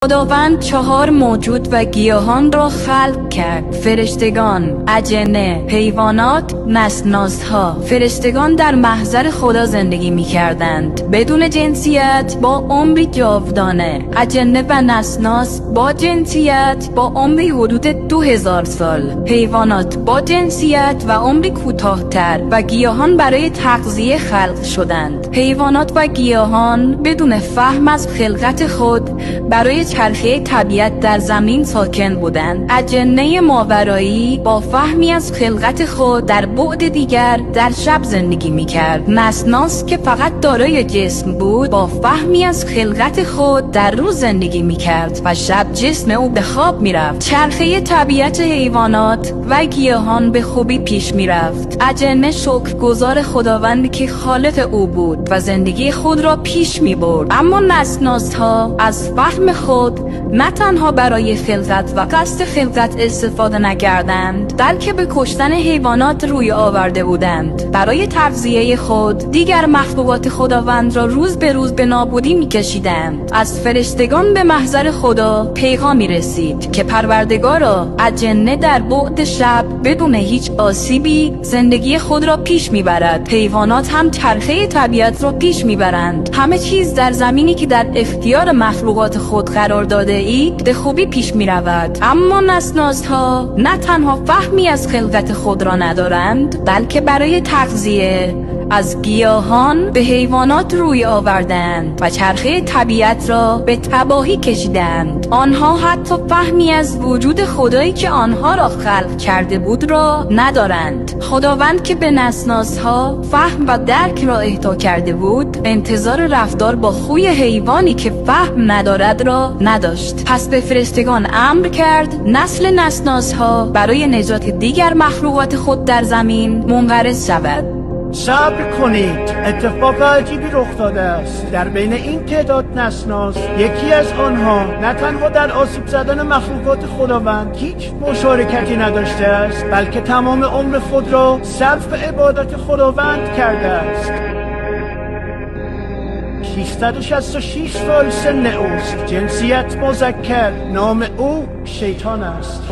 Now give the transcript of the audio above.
خداوند 4 موجود و گیاهان را خلق کرد: فرشتگان، اجنه، حیوانات، نسناسها. فرشتگان در محضر خدا زندگی می کردند بدون جنسیت با عمری جاودانه. اجنه و نسناس با جنسیت با عمری حدود 2000 سال. حیوانات با جنسیت و عمری کوتاه‌تر و گیاهان برای تغذیه خلق شدند. حیوانات و گیاهان بدون فهم از خلقت خود برای چرخه طبیعت در زمین ساکن بودند. اجنه ماورایی با فهمی از خلقت خود در بعد دیگر در شب زندگی می‌کرد. نسناس که فقط دارای جسم بود با فهمی از خلقت خود در روز زندگی می‌کرد و شب جسم او به خواب می‌رفت. چرخه طبیعت حیوانات و گیاهان به خوبی پیش می‌رفت. اجنه شکرگزار خداوندی که خالق او بود و زندگی خود را پیش می‌برد. اما نسناس‌ها از فهم خود نه تنها برای خلقت و قصد خلقت استفاده نکردند، بلکه به کشتن حیوانات روی آورده بودند. برای تغذیه خود دیگر مخلوقات خداوند را روز به روز به نابودی می‌کشیدند. از فرشتگان به محضر خدا پیغامی رسید که پروردگارا، اجنه در بعد شب بدون هیچ آسیبی زندگی خود را پیش میبرد. حیوانات هم چرخه طبیعت را پیش میبرند. همه چیز در زمینی که در اختیار مخلوقات خود قرار داده اید به خوبی پیش می رود. اما نسناس‌ها نه تنها فهمی از خلقت خود را ندارند، بلکه برای تغذیه از گیاهان به حیوانات روی آوردند و چرخه طبیعت را به تباهی کشیدند. آنها حتی فهمی از وجود خدایی که آنها را خلق کرده بود را ندارند. خداوند که به نسناس‌ها فهم و درک را اهدا کرده بود، انتظار رفتار با خوی حیوانی که فهم ندارد را نداشت. پس به فرشتگان امر کرد نسل نسناس‌ها برای نجات دیگر مخلوقات خود در زمین منقرض شود. صبر کنید، اتفاق عجیبی رخ داده است. در بین این تعداد نسناس یکی از آنها نه تنها در آسیب زدن مخلوقات خداوند هیچ مشارکتی نداشته است، بلکه تمام عمر خود را صرف عبادت خداوند کرده است. 666 سال سن اوست، جنسیت مذکر، نام او شیطان است.